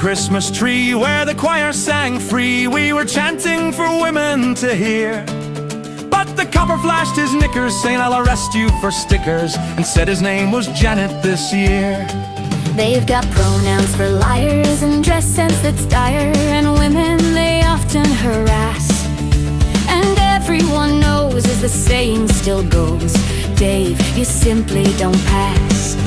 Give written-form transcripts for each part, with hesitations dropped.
Christmas tree where the choir sang free. We were chanting for women to hear. But the copper flashed his knickers, saying, "I'll arrest you for stickers," and said his name was Janet this year. They've got pronouns for liars and dress sense that's dire, and women they often harass. And everyone knows, as the saying still goes, Dave, you simply don't pass.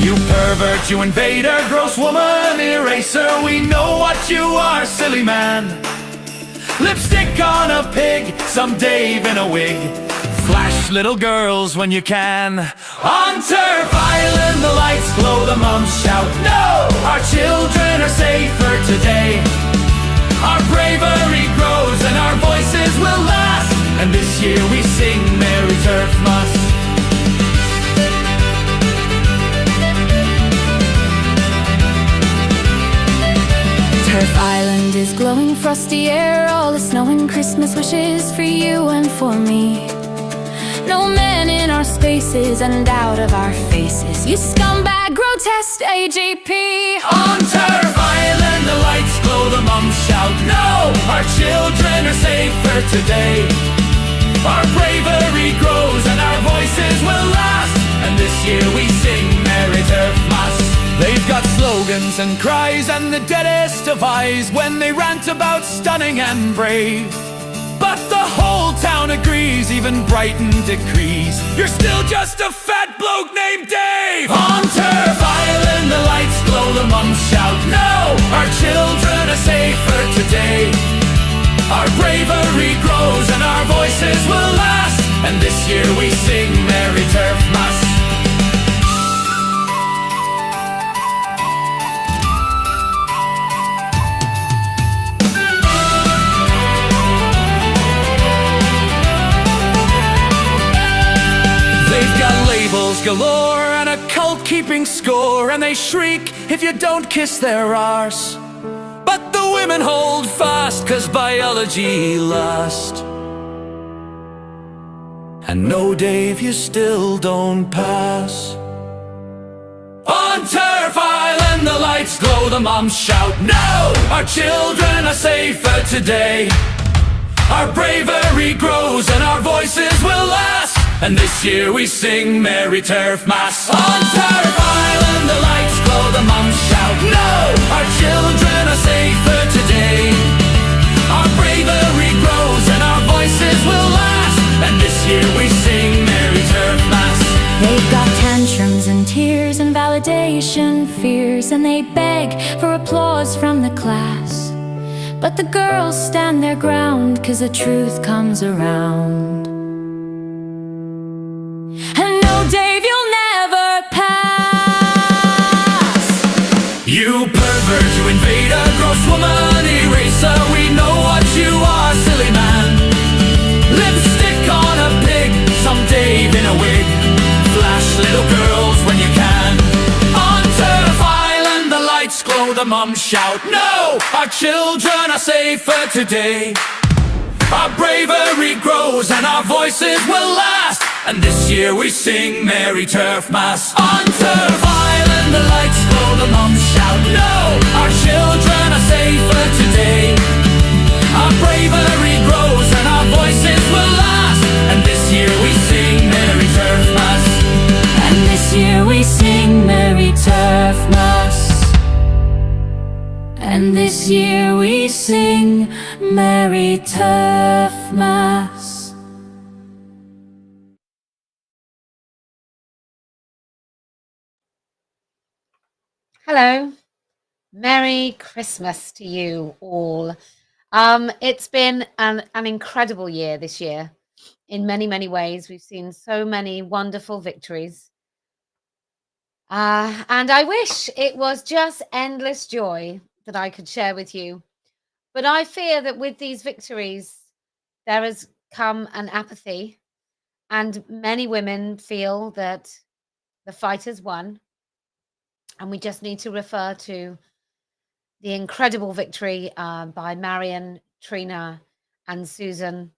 You pervert, you invader, gross woman eraser, we know what you are, silly man. Lipstick on a pig, some Dave in a wig. Flash little girls when you can. On Turf Island the lights glow, the moms shout no. Our children are safer today. Our bravery grows and our voices will last, and this year we sing Merry Turfmas. Turf Island is glowing, frosty air, all the snow and Christmas wishes for you and for me. No men in our spaces and out of our faces, you scumbag, grotesque AGP. On Turf Island the lights glow, the moms shout no. Our children are safer today. Our bravery grows and our voices will last, and this year we sing Merry Turfmas. They've got slogans and cries and the deadest of eyes when they rant about stunning and brave. But the whole town agrees, even Brighton decrees, you're still just a fat bloke named Dave. On Turf Island the lights glow, the moms shout no. Our children are safer today. Our bravery grows and our voices will last, and this year we sing Merry Turfmas. Galore and a cult keeping score, and they shriek if you don't kiss their arse. But the women hold fast, 'cause biology last. And no, Dave, you still don't pass. On Turf Island the lights glow, the moms shout no. Our children are safer today. Our bravery grows and our voices will last, and this year we sing Merry Turfmas. On Turf Island the lights glow, the moms shout no. Our children are safer today. Our bravery grows and our voices will last, and this year we sing Merry Turfmas. They've got tantrums and tears and validation fears, and they beg for applause from the class. But the girls stand their ground, 'cause the truth comes around. And no, Dave, you'll never pass. You pervert, you invader, gross woman eraser, we know what you are, silly man. Lipstick on a pig, some Dave in a wig. Flash little girls when you can. On Turf Island the lights glow, the moms shout no. Our children are safer today. Our bravery grows and our voices will last, and this year we sing Merry Turfmas. On Turf Island the lights glow, the moms shout no. Our children are safer today. Our bravery grows and our voices will last, and this year we sing Merry Turfmas. And this year we sing Merry Turfmas. And this year we sing Merry Turfmas. Hello, Merry Christmas to you all. It's been an incredible year this year. In many, many ways, we've seen so many wonderful victories. And I wish it was just endless joy that I could share with you. But I fear that with these victories, there has come an apathy, and many women feel that the fight has won. And we just need to refer to the incredible victory by Marion, Trina, and Susan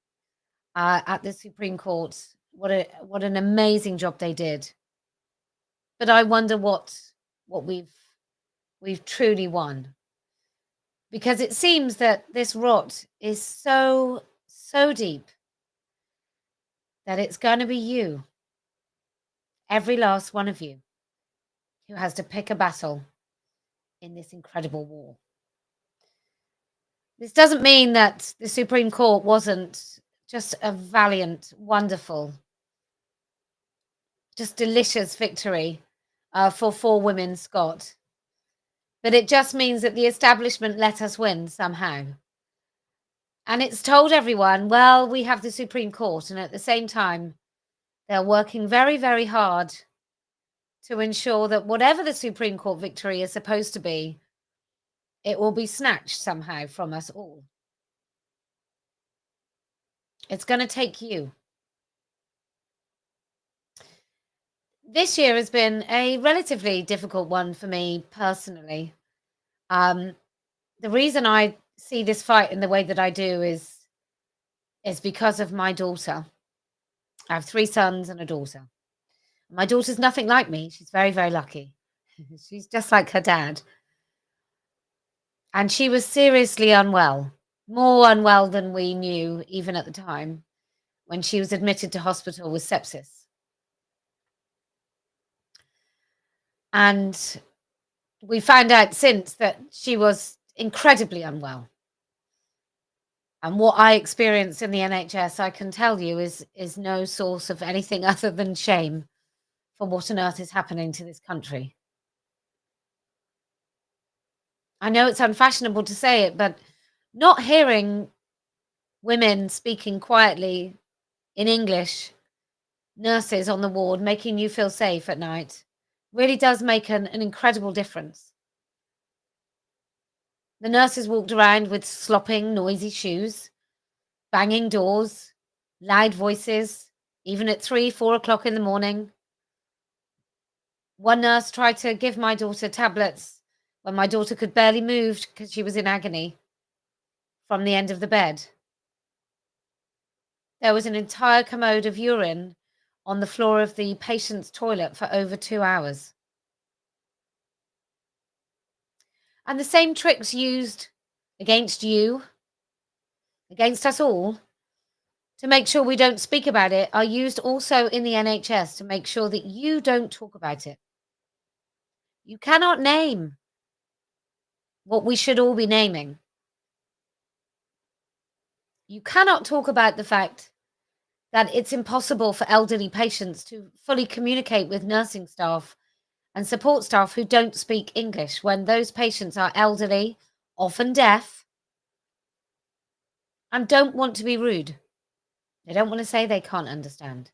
at the Supreme Court. What an amazing job they did. But I wonder what we've truly won. because it seems that this rot is so, so deep that it's going to be you, every last one of you, who has to pick a battle in this incredible war. This doesn't mean that the Supreme Court wasn't just a valiant, wonderful, just delicious victory for 4 women Scott. But it just means that the establishment let us win somehow. And it's told everyone, well, we have the Supreme Court. And at the same time, they're working very, very hard to ensure that whatever the Supreme Court victory is supposed to be, it will be snatched somehow from us all. It's going to take you. This year has been a relatively difficult one for me personally. The reason I see this fight in the way that I do is because of my daughter. I have 3 sons and a daughter. My daughter's nothing like me. She's very, very lucky. She's just like her dad. And she was seriously unwell, more unwell than we knew even at the time, when she was admitted to hospital with sepsis. And we found out since that she was incredibly unwell. And what I experienced in the NHS, I can tell you, is no source of anything other than shame for what on earth is happening to this country. I know it's unfashionable to say it, but not hearing women speaking quietly in English, nurses on the ward, making you feel safe at night, really does make an incredible difference. The nurses walked around with slopping, noisy shoes, banging doors, loud voices, even at 3, 4 o'clock in the morning. One nurse tried to give my daughter tablets when my daughter could barely move because she was in agony from the end of the bed. There was an entire commode of urine on the floor of the patient's toilet for over 2 hours. And the same tricks used against you, against us all, to make sure we don't speak about it, are used also in the NHS to make sure that you don't talk about it. You cannot name what we should all be naming. You cannot talk about the fact that it's impossible for elderly patients to fully communicate with nursing staff and support staff who don't speak English when those patients are elderly, often deaf, and don't want to be rude. They don't want to say they can't understand.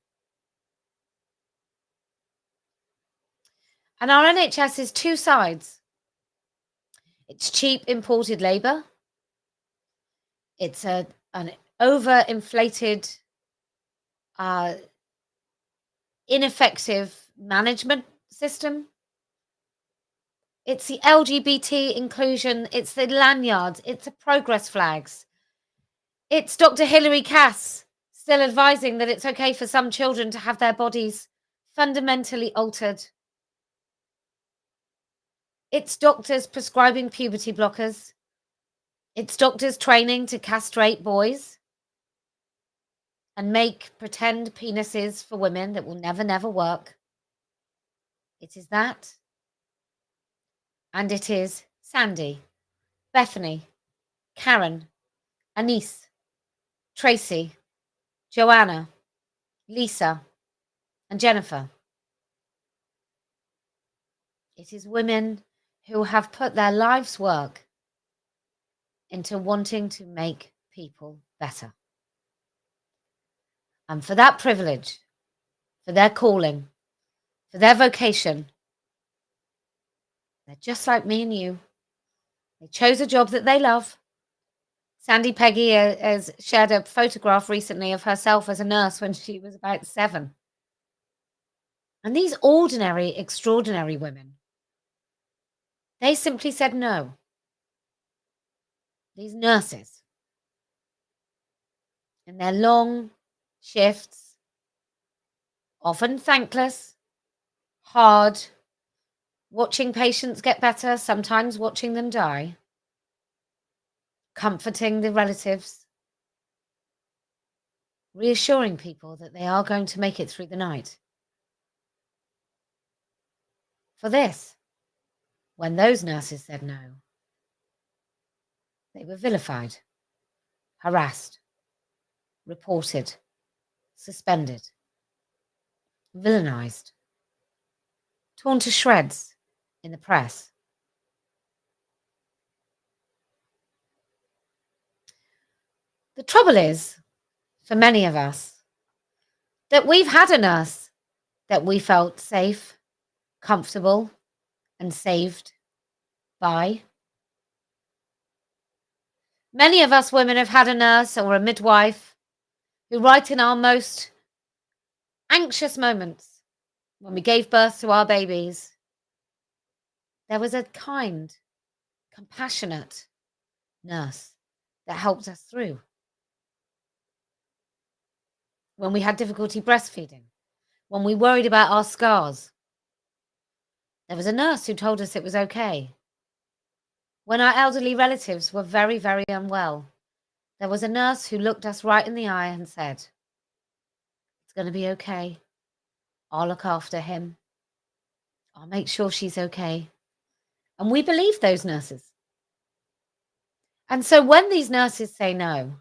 And our NHS is 2 sides. It's cheap imported labour. It's an overinflated, ineffective management system. It's the LGBT inclusion. It's the lanyards. It's the progress flags. It's Dr. Hilary Cass still advising that it's okay for some children to have their bodies fundamentally altered. It's doctors prescribing puberty blockers. It's doctors training to castrate boys and make pretend penises for women that will never, never work. It is that. And it is Sandy, Bethany, Karen, Anise, Tracy, Joanna, Lisa, and Jennifer. It is women who have put their life's work into wanting to make people better. And for that privilege, for their calling, for their vocation, they're just like me and you. They chose a job that they love. Sandy Peggy has shared a photograph recently of herself as a nurse when she was about 7. And these ordinary, extraordinary women, they simply said no. These nurses, in their long shifts, often thankless, hard, watching patients get better, sometimes watching them die. comforting the relatives, reassuring people that they are going to make it through the night. For this, when those nurses said no, they were vilified, harassed, reported, suspended, villainized, torn to shreds in the press. The trouble is, for many of us, that we've had a nurse that we felt safe, comfortable, and saved by. Many of us women have had a nurse or a midwife who, right in our most anxious moments, when we gave birth to our babies, there was a kind, compassionate nurse that helped us through. When we had difficulty breastfeeding, when we worried about our scars, there was a nurse who told us it was okay. When our elderly relatives were very, very unwell, there was a nurse who looked us right in the eye and said, "It's going to be okay. I'll look after him. I'll make sure she's okay." And we believe those nurses. And so when these nurses say no,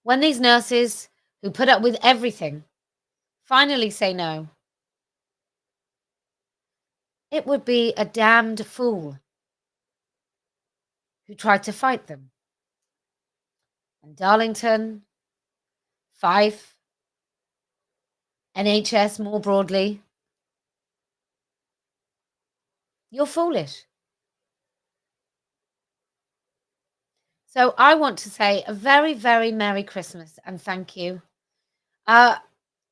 when these nurses who put up with everything finally say no, it would be a damned fool who tried to fight them. And Darlington, Fife, NHS more broadly, you're foolish. So I want to say a very, very Merry Christmas and thank you.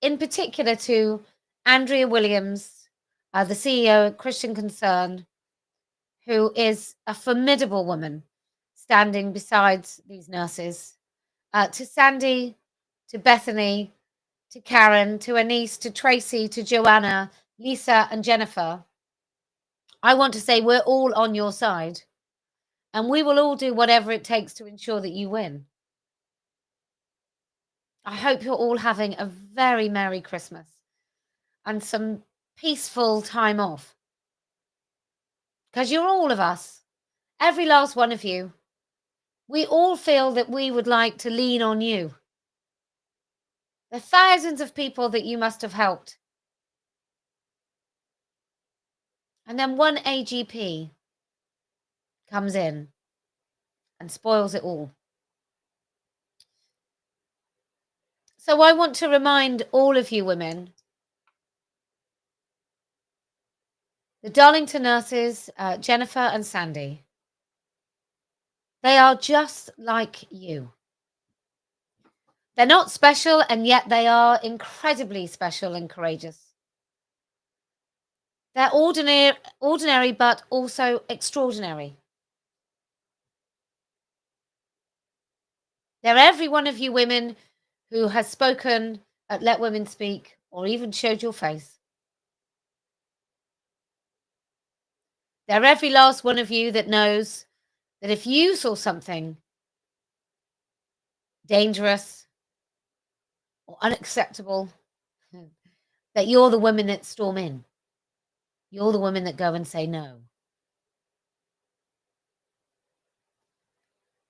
In particular to Andrea Williams, the CEO of Christian Concern, who is a formidable woman standing beside these nurses, to Sandy, to Bethany, to Karen, to Anise, to Tracy, to Joanna, Lisa, and Jennifer. I want to say we're all on your side, and we will all do whatever it takes to ensure that you win. I hope you're all having a very Merry Christmas and some peaceful time off. Because you're all of us, every last one of you. We all feel that we would like to lean on you. The thousands of people that you must have helped. And then one AGP comes in and spoils it all. So I want to remind all of you women, the Darlington nurses, Jennifer and Sandy, they are just like you. They're not special, and yet they are incredibly special and courageous. They're ordinary, but also extraordinary. They're every one of you women who has spoken at Let Women Speak or even showed your face. They're every last one of you that knows that if you saw something dangerous or unacceptable, that you're the women that storm in. You're the women that go and say no.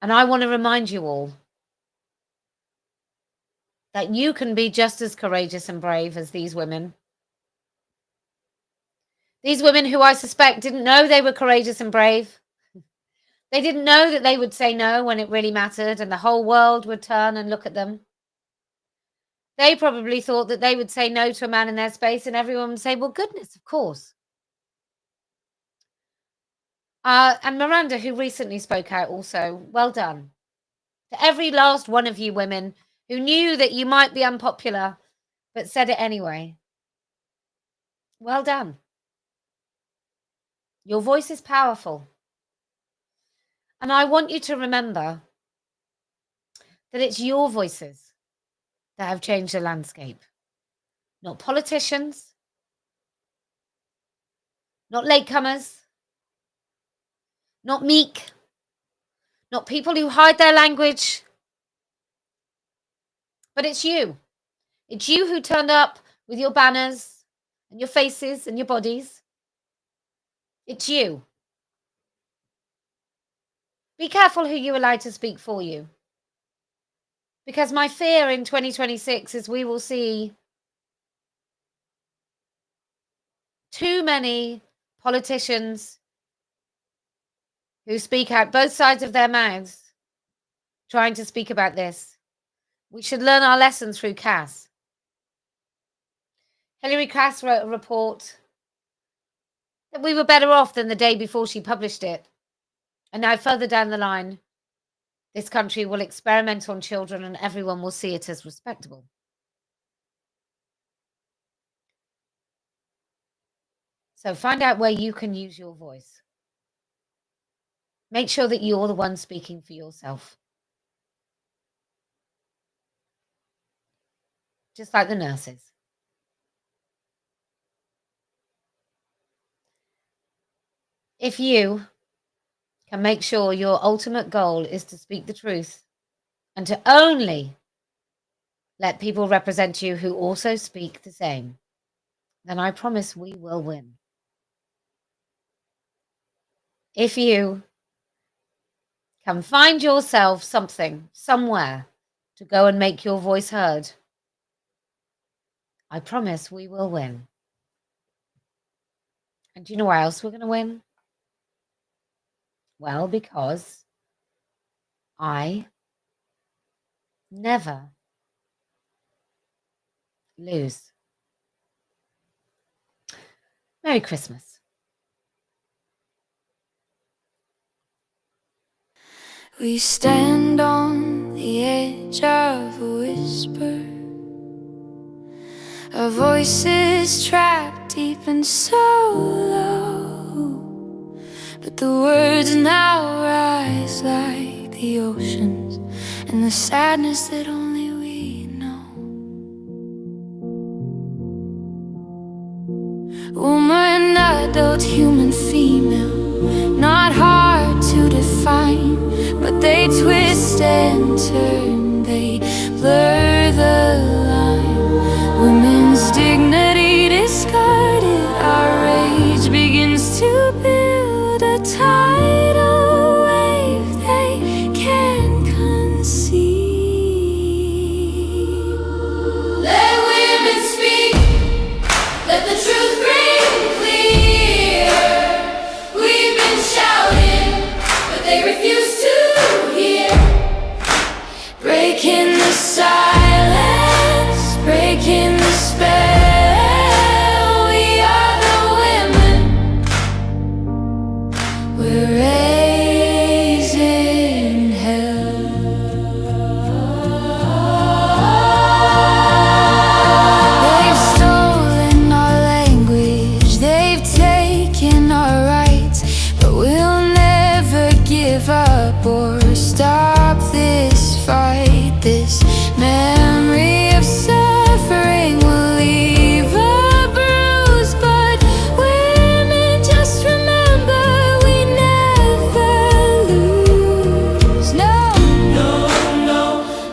And I want to remind you all that you can be just as courageous and brave as these women. These women who I suspect didn't know they were courageous and brave. They didn't know that they would say no when it really mattered and the whole world would turn and look at them. They probably thought that they would say no to a man in their space and everyone would say, well, goodness, of course. And Miranda, who recently spoke out also, well done. To every last one of you women who knew that you might be unpopular, but said it anyway. Well done. Your voice is powerful. And I want you to remember that it's your voices that have changed the landscape. Not politicians, not latecomers, not meek, not people who hide their language, but it's you. It's you who turned up with your banners and your faces and your bodies. It's you. Be careful who you allow to speak for you. Because my fear in 2026 is we will see too many politicians who speak out both sides of their mouths trying to speak about this. We should learn our lessons through Cass. Hilary Cass wrote a report that we were better off than the day before she published it. And now further down the line, this country will experiment on children and everyone will see it as respectable. So find out where you can use your voice. Make sure that you're the one speaking for yourself. Just like the nurses. If you can make sure your ultimate goal is to speak the truth and to only let people represent you who also speak the same, then I promise we will win. If you can find yourself something, somewhere, to go and make your voice heard, I promise we will win. And do you know why else we're going to win? Well, because I never lose. Merry Christmas. We stand on the edge of a whisper, our voices trapped deep and so low, but the words now rise like the oceans and the sadness that only we know. Woman, adult, human, female, not hard to define, but they twist and turn, they blur the line. Women's dignity discarded, our rage begins to build a tidal wave they can't conceive. Let women speak, let the truth ring clear. We've been shouting, but they refuse to hear. Breaking the silence, breaking the spell. We are the women, we're raising hell. They've stolen our language, they've taken our rights, but we'll never give up or stop this fight. This memory of suffering will leave a bruise, but women, just remember we never lose. No,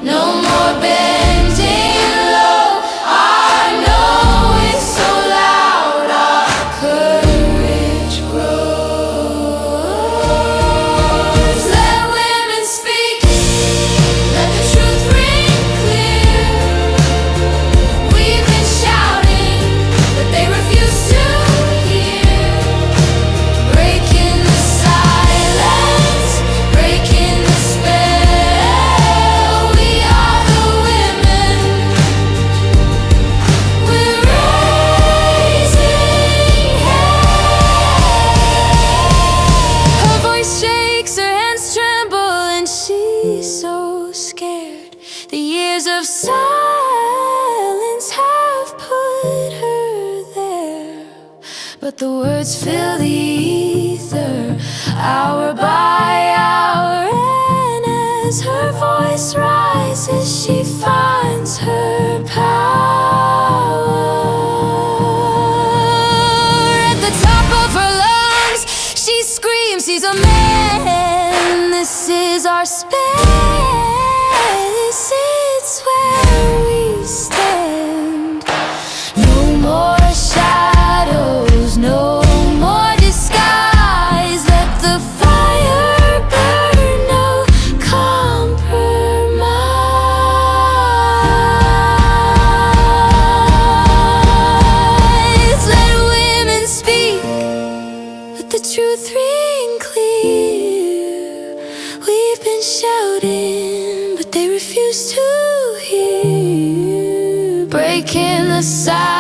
no more bending low. I know it's so loud, our courage grows. Let women speak, let the truth ring clear. We've been shouting, but they refuse to hear. Breaking the silence, breaking the spell. We are the women, we're raising hell. Her voice shakes, her hands tremble, and she's so scared. The years of silence have put her there, but the words fill the ether, hour by hour, and as her voice rises, she finds her power. At the top of her lungs, she screams, she's a man. This is our our space, it's where we stand. No more shadows, no more disguise. Let the fire burn, no compromise. Let women speak, let the truth ring clear. We've been shouting, but they refuse to hear. Breaking the silence,